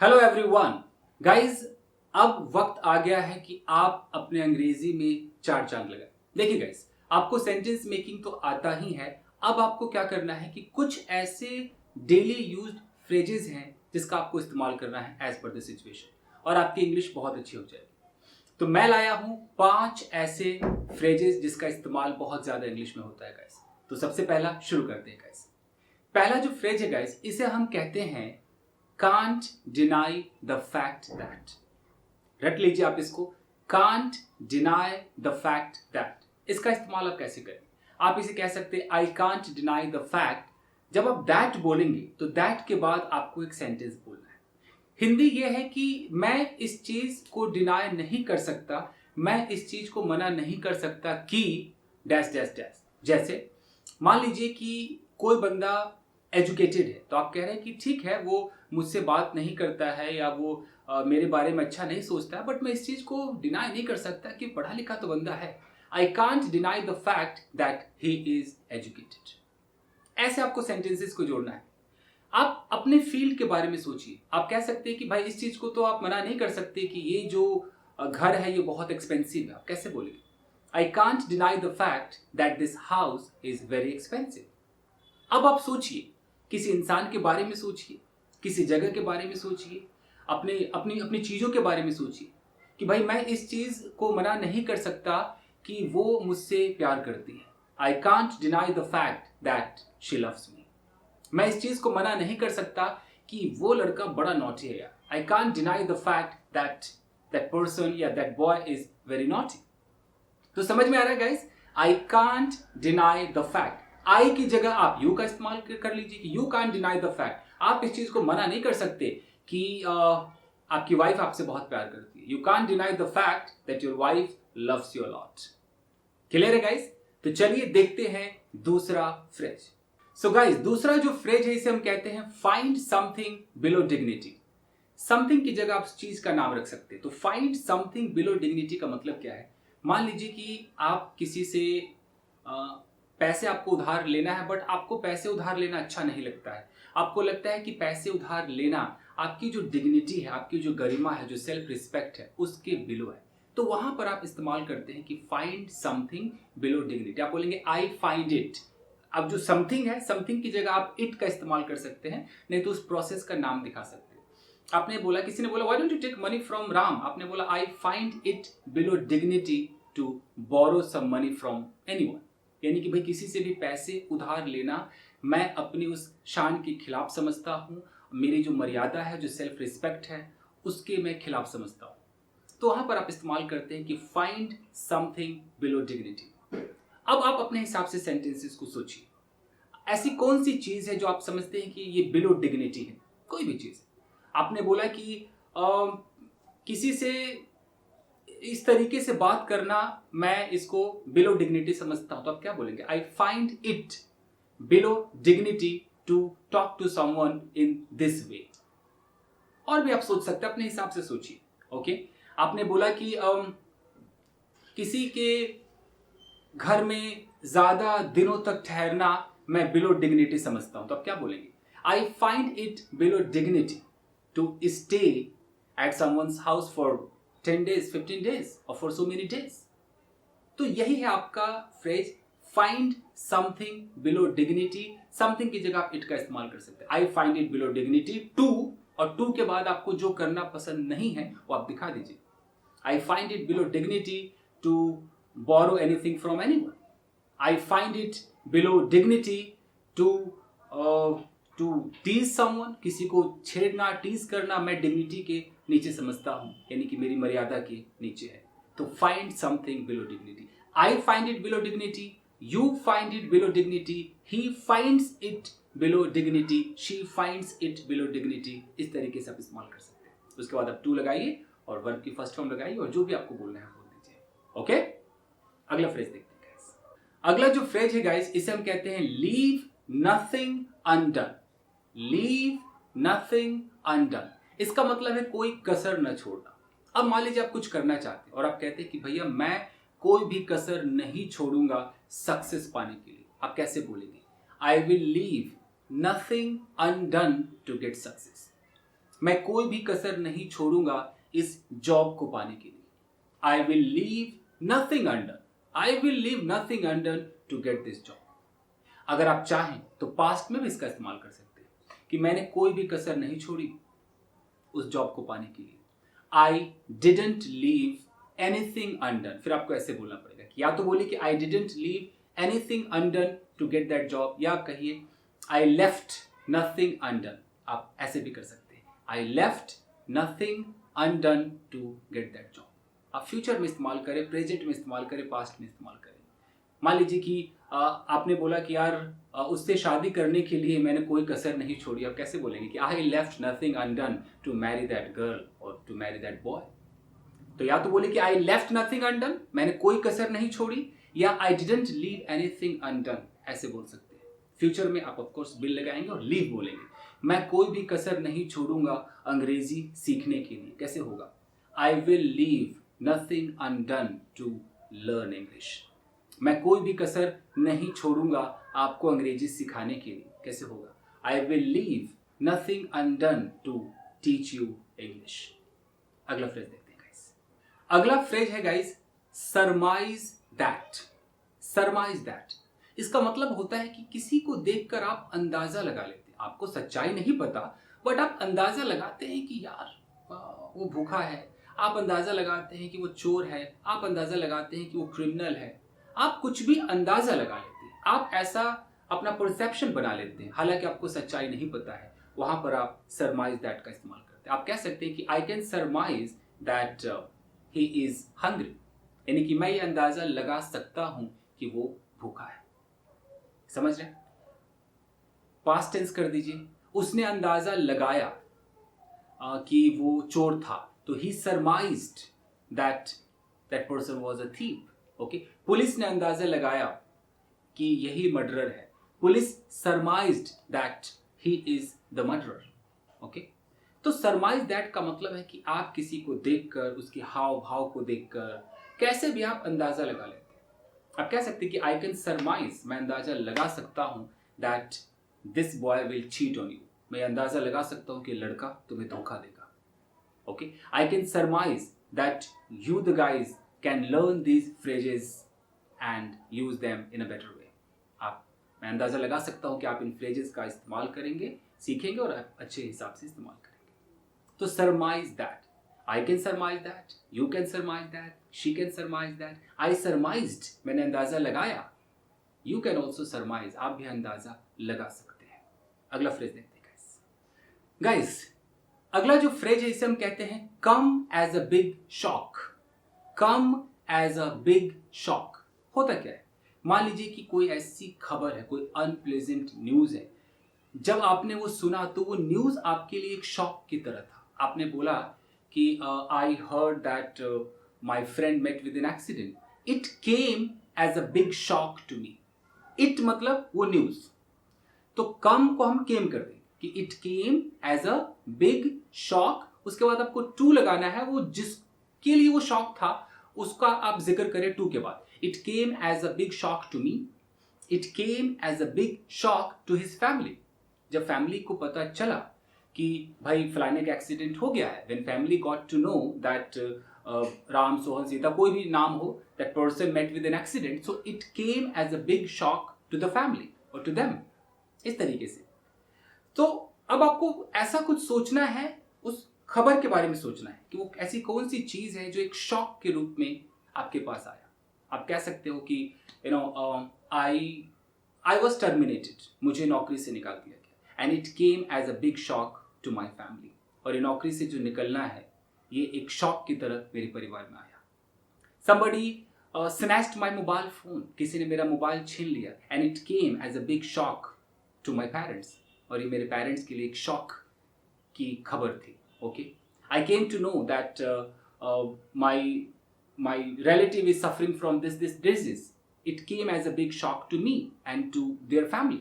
Hello everyone guys. अब वक्त आ गया है कि आप अपने अंग्रेजी में चार चांद लगाएं। देखिए गाइस, आपको सेंटेंस मेकिंग तो आता ही है। अब आपको क्या करना है कि कुछ ऐसे डेली यूज्ड फ्रेजेस हैं जिसका आपको इस्तेमाल करना है एज पर द सिचुएशन, और आपकी इंग्लिश बहुत अच्छी हो जाएगी। तो मैं लाया हूं 5 ऐसे फ्रेजेस जिसका इस्तेमाल बहुत ज्यादा इंग्लिश में होता है गाइस। तो सबसे पहला शुरू करते हैं गाइस। पहला जो फ्रेज है गाइस, इसे हम कहते हैं can't deny the fact that। रट लीजिए आप इसको, can't deny the fact that। इसका इस्तेमाल आप कैसे करें? आप इसे कह सकते हैं I can't deny the fact। जब आप that बोलेंगे तो that के बाद आपको एक सेंटेंस बोलना है। हिंदी ये है कि मैं इस चीज को डिनाई नहीं कर सकता, मैं इस चीज को मना नहीं कर सकता कि डैश डैश डैश। जैसे मान लीजिए कि कोई बंदा एजुकेटेड है, तो आप कह रहे हैं कि ठीक है, वो मुझसे बात नहीं करता है या वो मेरे बारे में अच्छा नहीं सोचता है, बट मैं इस चीज को डिनाई नहीं कर सकता कि पढ़ा लिखा तो बंदा है। आई can't deny the fact that he is educated. ऐसे आपको सेंटेंसेस को जोड़ना है। आप अपने फील्ड के बारे में सोचिए। आप कह सकते हैं कि भाई इस चीज को तो आप मना नहीं कर सकते कि ये जो घर है ये बहुत एक्सपेंसिव है। आप कैसे बोलेंगे? आई can't deny the fact that this house is very expensive. अब आप सोचिए, किसी इंसान के बारे में सोचिए, किसी जगह के बारे में सोचिए, अपने अपनी अपनी चीज़ों के बारे में सोचिए कि भाई मैं इस चीज़ को मना नहीं कर सकता कि वो मुझसे प्यार करती है। आई can't deny the fact that she loves me. मैं इस चीज़ को मना नहीं कर सकता कि वो लड़का बड़ा नॉटी है यार। I can't deny the fact that that person या that boy is very naughty. तो समझ में आ रहा है guys? I can't deny the fact. I की जगह आप यू का इस्तेमाल कर लीजिए कि you can't deny the fact. आप इस चीज को मना नहीं कर सकते कि आपकी वाइफ आपसे बहुत प्यार करती है। You can't deny the fact that your wife loves you a lot. Clear है गाइस? तो चलिए देखते हैं दूसरा फ्रेज। सो गाइस, दूसरा जो फ्रेज है इसे हम कहते हैं find something below dignity. Something की जगह आप चीज का नाम रख सकते हैं। तो फाइंड समथिंग बिलो डिग्निटी का मतलब क्या है? मान लीजिए कि आप किसी से पैसे आपको उधार लेना है, बट आपको पैसे उधार लेना अच्छा नहीं लगता है। आपको लगता है कि पैसे उधार लेना आपकी जो डिग्निटी है, आपकी जो गरिमा है, जो सेल्फ रिस्पेक्ट है, उसके बिलो है। तो वहां पर आप इस्तेमाल करते हैं कि फाइंड समथिंग बिलो डिग्निटी। आप बोलेंगे आई फाइंड इट। अब जो समथिंग है, समथिंग की जगह आप इट का इस्तेमाल कर सकते हैं, नहीं तो उस प्रोसेस का नाम दिखा सकते हैं। आपने बोला, किसी ने बोला why don't you take money from Ram. आपने बोला I find it below dignity to borrow some money from anyone. यानी कि भाई किसी से भी पैसे उधार लेना मैं अपनी उस शान के खिलाफ समझता हूँ। मेरी जो मर्यादा है, जो सेल्फ रिस्पेक्ट है, उसके मैं खिलाफ समझता हूँ। तो वहां पर आप इस्तेमाल करते हैं कि फाइंड समथिंग बिलो डिग्निटी। अब आप अपने हिसाब से सेंटेंसेस को सोचिए। ऐसी कौन सी चीज है जो आप समझते हैं कि ये बिलो डिग्निटी है? कोई भी चीज। आपने बोला कि किसी से इस तरीके से बात करना मैं इसको बिलो डिग्निटी समझता हूं, तो आप क्या बोलेंगे? I find it below dignity to talk to someone in this way. और भी आप सोच सकते हैं, अपने हिसाब से सोचिए। ओके, आपने बोला कि किसी के घर में ज्यादा दिनों तक ठहरना मैं बिलो डिग्निटी समझता हूं, तो आप क्या बोलेंगे? I find it below dignity to stay at someone's house for 10 days, 15 days or for so many days। तो यही है आपका phrase find something below dignity. Something की जगह आप इट का इस्तेमाल कर सकते हैं। I find it below dignity to, और टू के बाद आपको जो करना पसंद नहीं है वो आप दिखा दीजिए। I find it below dignity to borrow anything from anyone. I find it below dignity to to tease someone. किसी को छेड़ना, टीज करना मैं डिग्निटी के नीचे समझता हूं, यानी कि मेरी मर्यादा के नीचे है। तो find something below dignity. I find it below dignity, you find it below dignity, he finds it below dignity, she finds it below dignity. इस तरीके से आप इस्तेमाल कर सकते हैं। उसके बाद आप टू लगाइए और वर्ब की फर्स्ट फॉर्म लगाइए और जो भी आपको बोलना है बोल दीजिए। ओके, अगला फ्रेज देखते हैं गाइस। अगला जो फ्रेज है गाइस, इसे हम कहते हैं leave nothing undone. Leave nothing undone, इसका मतलब है कोई कसर न छोड़ना। अब मान लीजिए आप कुछ करना चाहते हैं और आप कहते हैं कि भैया मैं कोई भी कसर नहीं छोड़ूंगा सक्सेस पाने के लिए। आप कैसे बोलेंगे? I will leave nothing undone to get success. मैं कोई भी कसर नहीं छोड़ूंगा इस जॉब को पाने के लिए। I will leave nothing under, I will leave nothing under to get this job. अगर आप चाहें तो पास्ट में भी इसका इस्तेमाल कर सकते हैं कि मैंने कोई भी कसर नहीं छोड़ी उस जॉब को पाने के लिए। आई डिडंट लीव एनीथिंग अनडन। फिर आपको ऐसे बोलना पड़ेगा कि या तो बोलिए कि I didn't leave anything undone to get that job, या कहिए आई लेफ्ट नथिंग अनडन। आप ऐसे भी कर सकते हैं, I left nothing undone to get that job. आप फ्यूचर में इस्तेमाल करें, प्रेजेंट में इस्तेमाल करें, पास्ट में इस्तेमाल करें। मान लीजिए कि आपने बोला कि यार उससे शादी करने के लिए मैंने कोई कसर नहीं छोड़ी। आप कैसे बोलेंगे कि I left nothing undone to marry that girl और टू मैरी दैट बॉय। तो या तो बोले कि आई लेफ्ट नथिंग अनडन, मैंने कोई कसर नहीं छोड़ी, या आई डिडंट लीव एनीथिंग अनडन, ऐसे बोल सकते हैं। फ्यूचर में आप ऑफकोर्स बिल लगाएंगे और लीव बोलेंगे। मैं कोई भी कसर नहीं छोड़ूंगा अंग्रेजी सीखने के लिए। कैसे होगा? I will leave nothing undone to learn English. मैं कोई भी कसर नहीं छोड़ूंगा आपको अंग्रेजी सिखाने के लिए। कैसे होगा? I will leave nothing undone to teach you English. अगला फ्रेज देखते हैं गाइस। अगला फ्रेज है guys surmise that. Surmise that इसका मतलब होता है कि किसी को देखकर आप अंदाजा लगा लेते हैं। आपको सच्चाई नहीं पता, बट आप अंदाजा लगाते हैं कि यार वो भूखा है, आप अंदाजा लगाते हैं कि वो चोर है, आप अंदाजा लगाते हैं कि वो क्रिमिनल है। आप कुछ भी अंदाजा लगा लेते हैं, आप ऐसा अपना परसेप्शन बना लेते हैं, हालांकि आपको सच्चाई नहीं पता है। वहां पर आप सरमाइज दैट का इस्तेमाल करते हैं। आप कह सकते हैं कि आई can surmise that he is hungry, यानी कि मैं ये अंदाजा लगा सकता हूं कि वो भूखा है। समझ रहे? पास्ट टेंस कर दीजिए, उसने अंदाजा लगाया कि वो चोर था, तो he surmised that that person was a thief. Okay, police ने अंदाजा लगाया कि यही मर्डरर है। Police surmised that he is the murderer. Okay, तो सरमाइज दैट का मतलब है कि आप किसी को देखकर, उसके हाव भाव को देखकर कैसे भी आप अंदाजा लगा लेते हैं। आप कह सकते हैं कि आई कैन सरमाइज, मैं अंदाजा लगा सकता हूं that this boy will cheat on you. मैं अंदाजा लगा सकता हूं कि लड़का तुम्हें धोखा देगा। Okay, I can surmise that you the guys can learn these phrases and use them in a better way. मैं अंदाजा लगा सकता हूं कि आप इन फ्रेजेस का इस्तेमाल करेंगे, सीखेंगे और अच्छे हिसाब से इस्तेमाल करेंगे। तो surmise that, I can surmise that, you can surmise that, she can surmise that, I surmised, मैंने अंदाजा लगाया। यू कैन ऑल्सो सरमाइज, आप भी अंदाजा लगा सकते हैं। अगला फ्रेज देखते हैं गाइस। अगला जो फ्रेज है इसे हम कहते हैं come as a big shock. Come as a big shock होता क्या है? मान लीजिए कि कोई ऐसी खबर है, कोई अनप्लेजेंट न्यूज है, जब आपने वो सुना तो वो न्यूज आपके लिए एक शॉक की तरह था। आपने बोला कि I heard that my friend met with an accident, it came as a big shock to me. It मतलब वो न्यूज, तो कम को हम केम कर दें कि it came as a big shock. उसके बाद आपको टू लगाना है, वो जिसके लिए वो शॉक था उसका आप जिक्र करें टू के बाद। It came as a big shock to me, it came as a big shock to his family. जब फैमिली को पता चला कि भाई फलाने का एक्सीडेंट हो गया है, when family got to know that Ram Sohan Sita कोई भी नाम हो, that person met with an accident, so it came as a big shock to the family और टू देम। इस तरीके से। तो अब आपको ऐसा कुछ सोचना है, उस खबर के बारे में सोचना है कि वो ऐसी कौन सी चीज है जो एक शॉक के रूप में आपके पास आया। आप कह सकते हो कि आई वॉज टर्मिनेटेड, मुझे नौकरी से निकाल दिया गया, and it came as a big shock to my family. और ये नौकरी से जो निकलना है ये एक शॉक की तरह मेरे परिवार में आया। somebody snatched my mobile phone, किसी ने मेरा मोबाइल छीन लिया, and it came as a big shock to my parents, और ये मेरे पेरेंट्स के लिए एक शॉक की खबर थी। Okay, I came to know that my relative is suffering from this disease, it came as a big shock to me and to their family।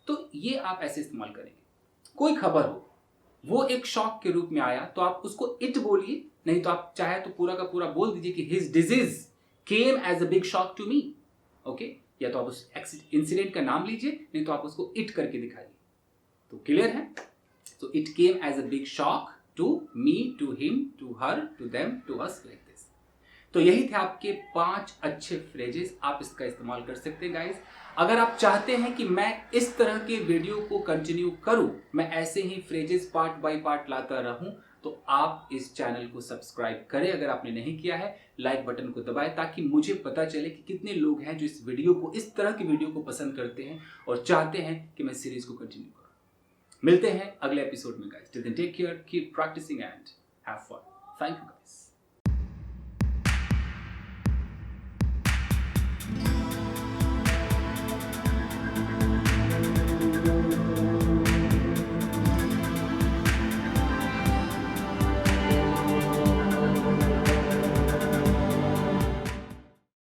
तो ये आप ऐसे इस्तेमाल करेंगे। कोई खबर हो वो एक शॉक के रूप में आया तो आप उसको इट बोलिए, नहीं तो आप चाहे तो पूरा का पूरा बोल दीजिए कि his disease came as a big shock to me. Okay, या तो आप उस इंसिडेंट का नाम लीजिए, नहीं तो आप उसको इट करके दिखाइए। तो क्लियर है? So it came as a big shock to me, to him, to her, to them, to us, like this. तो यही थे आपके 5 अच्छे फ्रेजेस, आप इसका इस्तेमाल कर सकते हैं गाइज। अगर आप चाहते हैं कि मैं इस तरह के वीडियो को कंटिन्यू करूं, मैं ऐसे ही फ्रेजेस पार्ट बाय पार्ट लाता रहूं, तो आप इस चैनल को सब्सक्राइब करें अगर आपने नहीं किया है, लाइक बटन को दबाएं ताकि मुझे पता चले कि कितने लोग हैं जो इस वीडियो को, इस तरह की वीडियो को पसंद करते हैं और चाहते हैं कि मैं सीरीज को कंटिन्यू करूं। मिलते हैं अगले एपिसोड में guys. Till then take care, keep practising and have fun. Thank you guys.